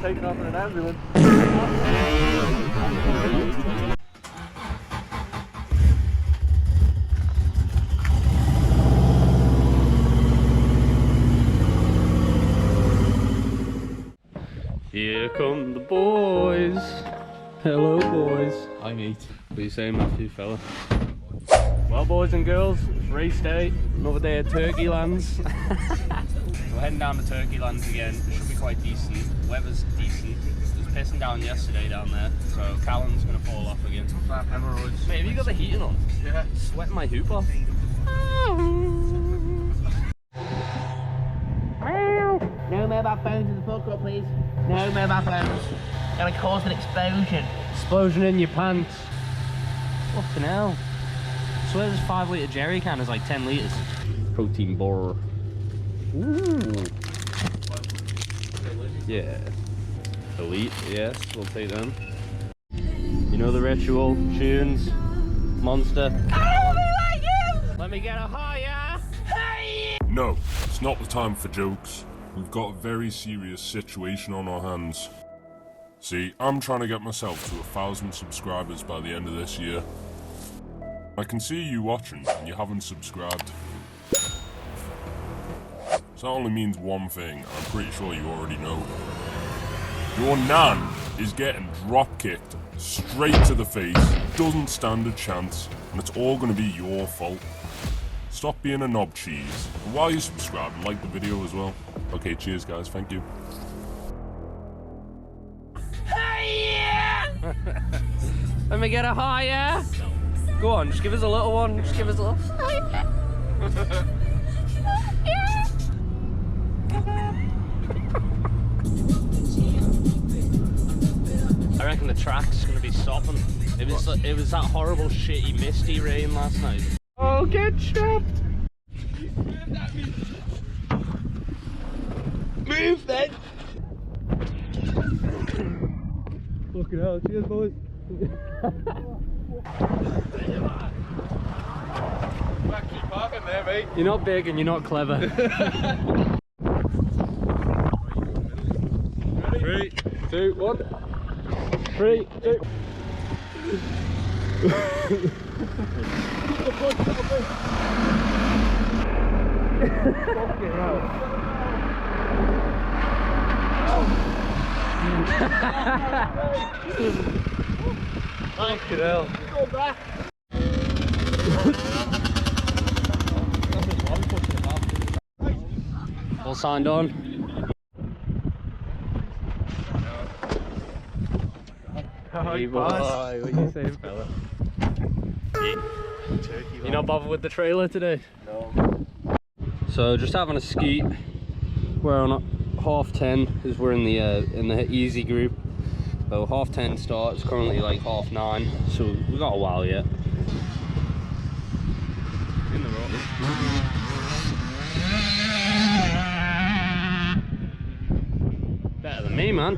taken off in an ambulance. Here come the boys. Hello, boys. Hi, mate. What are you saying, Matthew, fella? Well, boys and girls, it's race day. Another day at Turkeylands. We're heading down to Turkeylands again. It should be quite decent. Weather's decent. It was pissing down yesterday down there, so Callum's gonna fall off again. Mate, have you got the heating on? Yeah. Sweating my hoop off. No mobile phones in the forecourt, please. No mobile phones. Gonna cause an explosion. Explosion in your pants. Fucking hell. I swear this 5 litre jerry can is like 10 litres. Protein bar. Ooh. Yeah. Elite, yes, we'll take them. You know the ritual tunes. Monster. I wanna be like you! Let me get a higher! Hey! No, it's not the time for jokes. We've got a very serious situation on our hands. See, I'm trying to get myself to 1,000 subscribers by the end of this year. I can see you watching and you haven't subscribed. So that only means one thing, and I'm pretty sure you already know. Your nan is getting drop kicked straight to the face, doesn't stand a chance, and it's all going to be your fault. Stop being a knob cheese. And while you subscribe, like the video as well. Okay, cheers guys, thank you. Let me get a higher! Go on, just give us a little one. Just give us a little. I reckon the track's gonna be stopping. It was that horrible shitty misty rain last night. Oh, get trapped! Move then! Fucking hell, cheers boys. Keep parking there, mate. You're not big and you're not clever. 3, 2, 1. 3, 2. Fucking hell. Fucking hell. Go back. All signed on. Hey boy, what are you saying, fella? You're not bothered with the trailer today? No. So just having a skeet. We're on 10:30 because we're in the easy group. So 10:30 start. It's currently like 9:30, so we got a while yet. In the road. Better than me, man.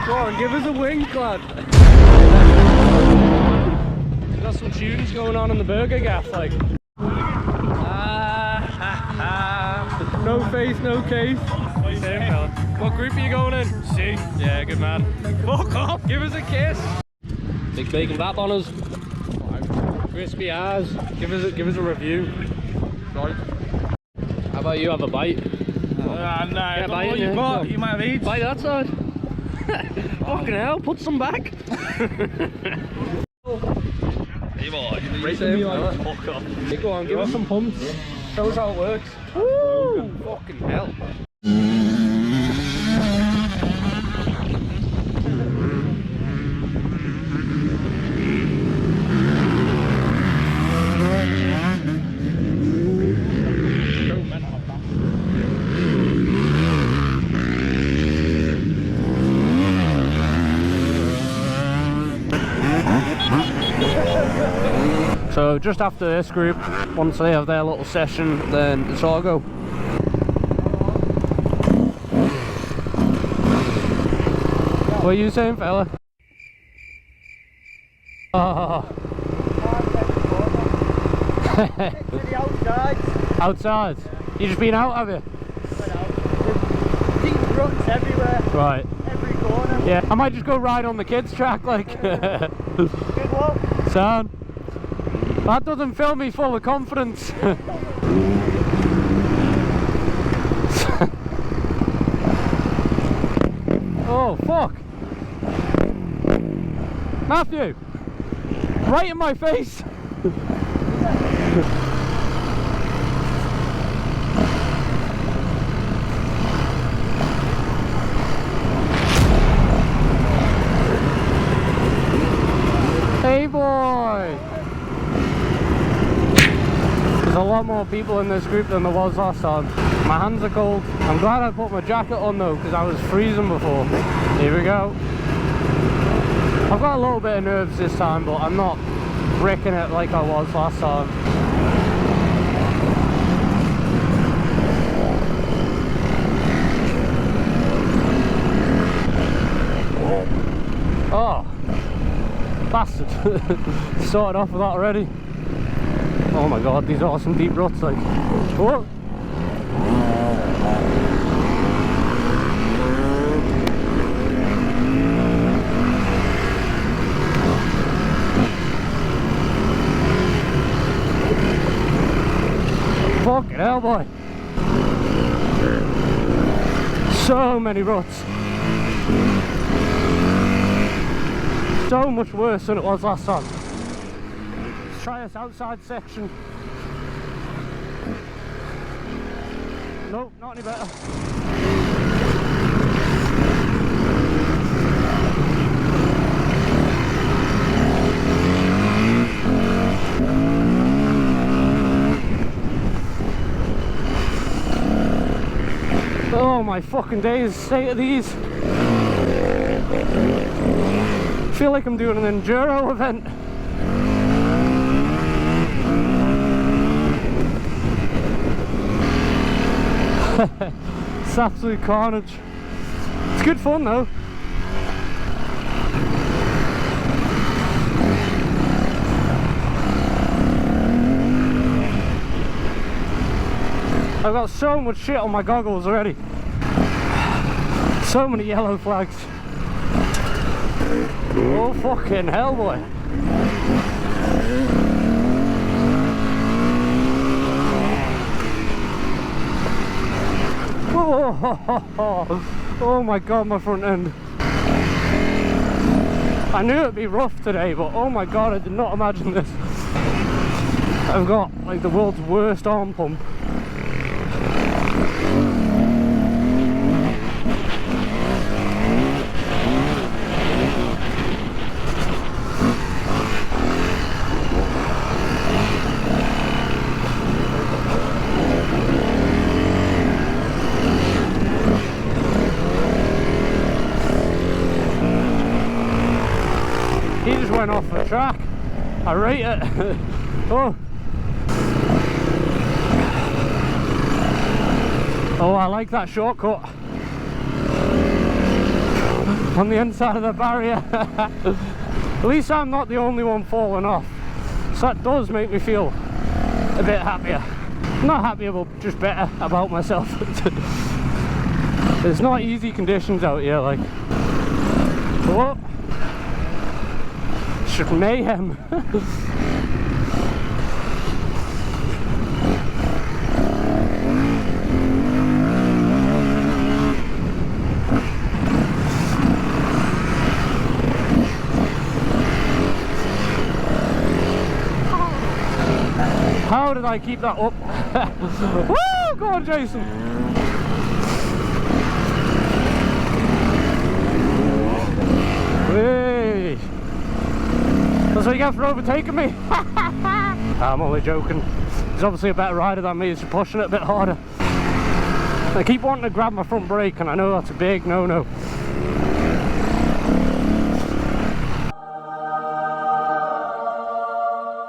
Go on, give us a wink, lad. We got some tunes going on in the burger gaff, like. No face, no case. What are you saying, fella? What group are you going in? C. Yeah, good man. Fuck off! Give us a kiss. Big bacon bap on us. Crispy as. Give us a review. Right. How about you have a bite? No, Get a bite in you you. got. You might have eaten. Bite that side. Fucking hell, put some back. Hey boy, Racing me like fuck off. Hey, go on, give us some pumps. Show us how it works. Woo! Fucking hell. So just after this group, once they have their little session, then it's all go. What are you saying, fella? Oh. Outside. Outside? You just been out, have you? ruts everywhere. Right. Every corner. Yeah, I might just go ride on the kids' track, like. Good luck. Sound. That doesn't fill me full of confidence. Oh, fuck. Matthew! Right in my face! Hey boy! There's a lot more people in this group than there was last time. My hands are cold. I'm glad I put my jacket on though, because I was freezing before. Here we go. I've got a little bit of nerves this time, but I'm not wrecking it like I was last time. Oh, bastard. Started off with that already. Oh my god, these are some deep ruts, like. Whoa. Fucking hell, boy. So many ruts. So much worse than it was last time. Let's try this outside section. Nope, not any better. Oh my fucking days, state of these. I feel like I'm doing an enduro event. It's absolute carnage. It's good fun though. I've got so much shit on my goggles already. So many yellow flags. Oh fucking hell, boy. Oh my god, my front end. I knew it'd be rough today, but oh my god, I did not imagine this. I've got like the world's worst arm pump. He just went off the track. I rate it. Oh. Oh, I like that shortcut. On the inside of the barrier. At least I'm not the only one falling off. So that does make me feel a bit happier. Not happier, but just better about myself. It's not easy conditions out here, like. Oh. Just mayhem. How did I keep that up? Woo! Go on, Jason. Hey. That's what you get for overtaking me. I'm only joking. He's obviously a better rider than me, he's pushing it a bit harder. I keep wanting to grab my front brake and I know that's a big no-no.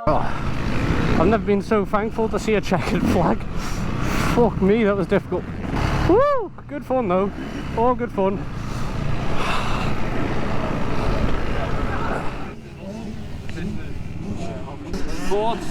Oh, I've never been so thankful to see a checkered flag. Fuck me, that was difficult. Woo! Good fun though. All good fun. Thoughts?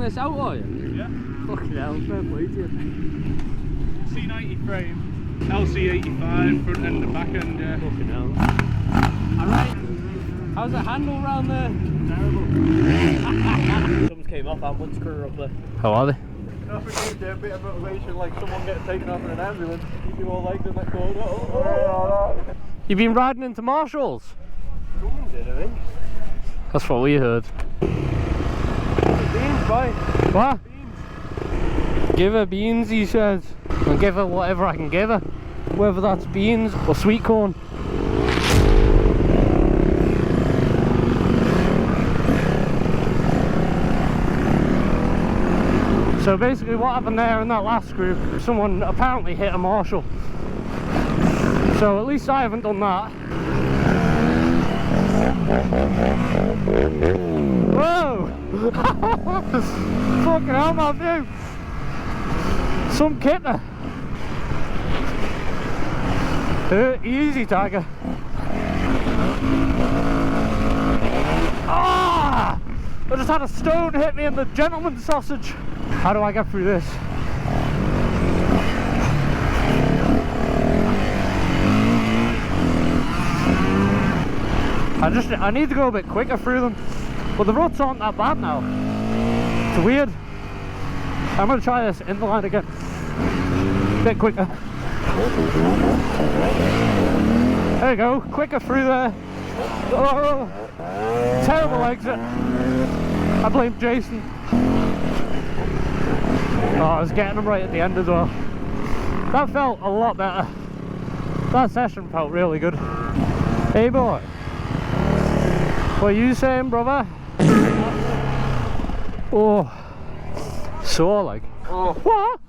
this out, are you? Yeah. Fucking hell, fair play to you. C90 frame, LC85 front end and back end. Yeah. Fucking hell. Alright. How's the handle round there? Terrible. Something came off ambulance crew up there. How are they? I think you need a bit of motivation, like someone getting taken off in an ambulance. Keep your legs in that corner. You been riding into Marshalls? Someone did, I think. That's what we heard. Beans, boy. What? Beans. Give her beans, he says. I'll give her whatever I can give her. Whether that's beans or sweet corn. So basically what happened there in that last group, someone apparently hit a Marshall. So at least I haven't done that. Whoa! Fucking hell, my view! Some kipper. Easy, Tiger. Ah! I just had a stone hit me in the gentleman's sausage. How do I get through this? I need to go a bit quicker through them. But the ruts aren't that bad now. It's weird. I'm going to try this in the line again. A bit quicker. There you go, quicker through there. Oh, terrible exit. I blame Jason. Oh, I was getting him right at the end as well. That felt a lot better. That session felt really good. Hey boy, what are you saying, brother? Oh, sore like. Oh. What?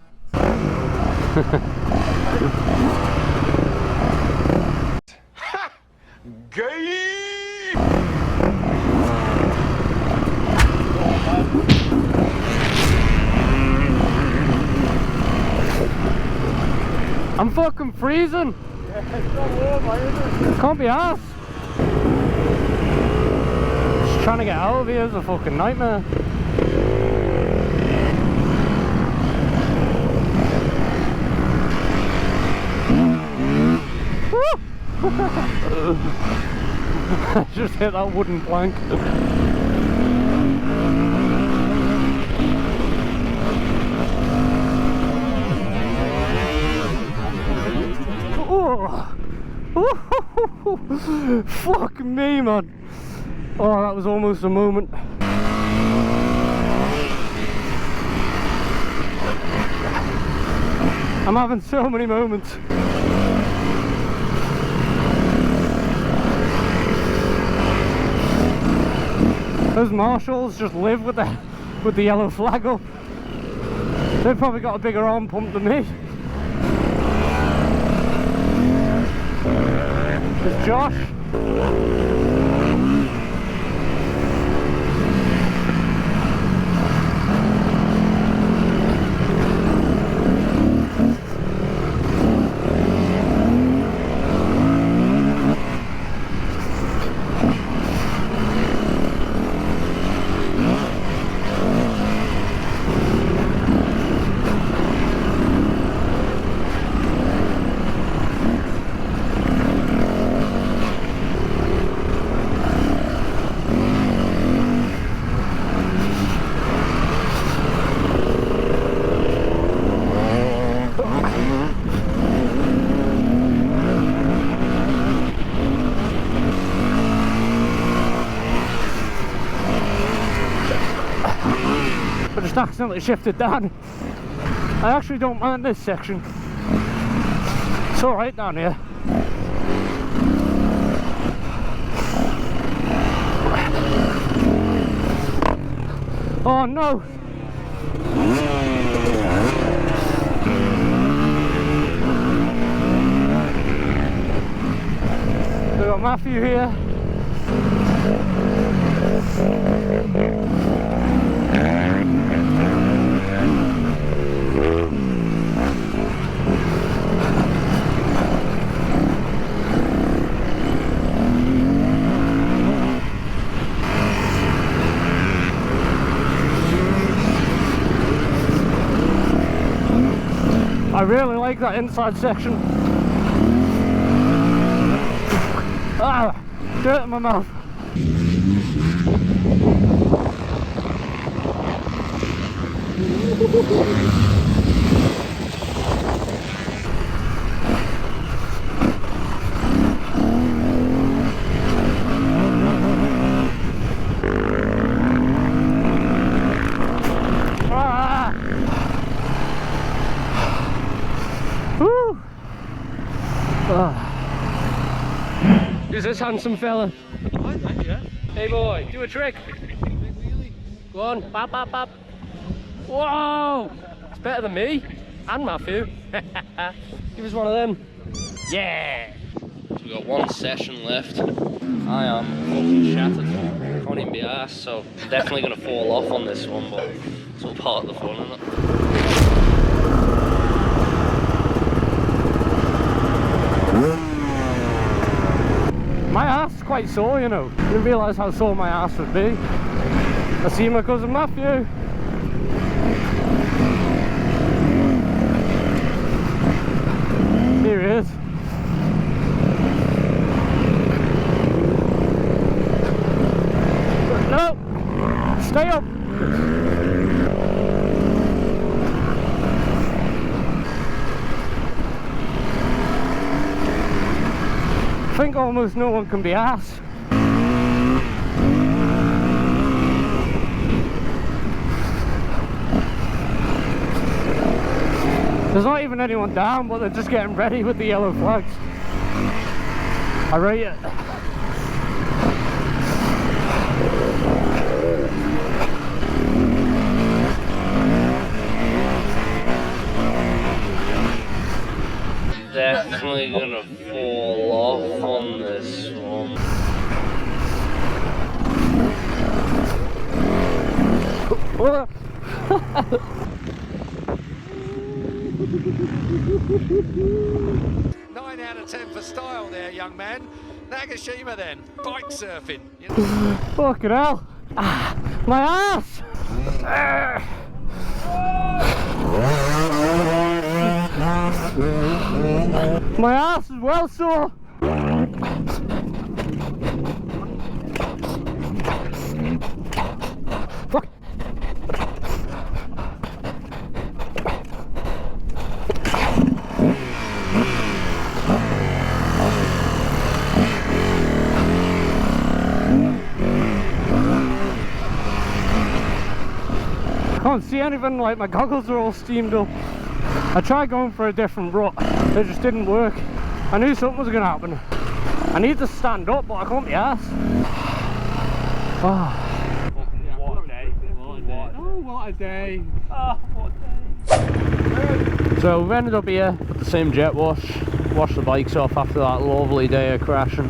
Gay! I'm fucking freezing. Yeah, it's not warm, is it? Can't be arsed. Just trying to get out of here is a fucking nightmare. I just hit that wooden plank. Oh. Fuck me, man. Oh, that was almost a moment. I'm having so many moments. Those Marshalls just live with the yellow flag up. They've probably got a bigger arm pump than me. There's Josh. I just accidentally shifted down. I actually don't mind this section. It's alright down here. Oh no! We've got Matthew here. I really like that inside section. Ah, dirt in my mouth. Who's this handsome fella? Yeah. Hey boy, do a trick. Go on, bap bap bap. Whoa! It's better than me and Matthew. Give us one of them. Yeah! So we've got one session left. I am fucking shattered. Can't even be arsed, so definitely going to fall off on this one, but it's all part of the fun, isn't it? My ass is quite sore, you know. I didn't realise how sore my ass would be. I see my cousin Matthew. Here he is. No! Stay up! I think almost no one can be arsed. There's not even anyone down, but they're just getting ready with the yellow flags. I rate it. Definitely gonna fall off on this one. Nine out of 10 for style there, young man. Nagashima then, bike surfing. You know. Fucking hell. Ah, my ass! My ass is well sore. Fuck. Can't see anything, like my goggles are all steamed up. I tried going for a different rut, it just didn't work. I knew something was going to happen. I need to stand up, but I can't be arsed. Oh. What a day. What a day. Oh, what a day. Oh, what a day. So we've ended up here with the same jet wash. Washed the bikes off after that lovely day of crashing.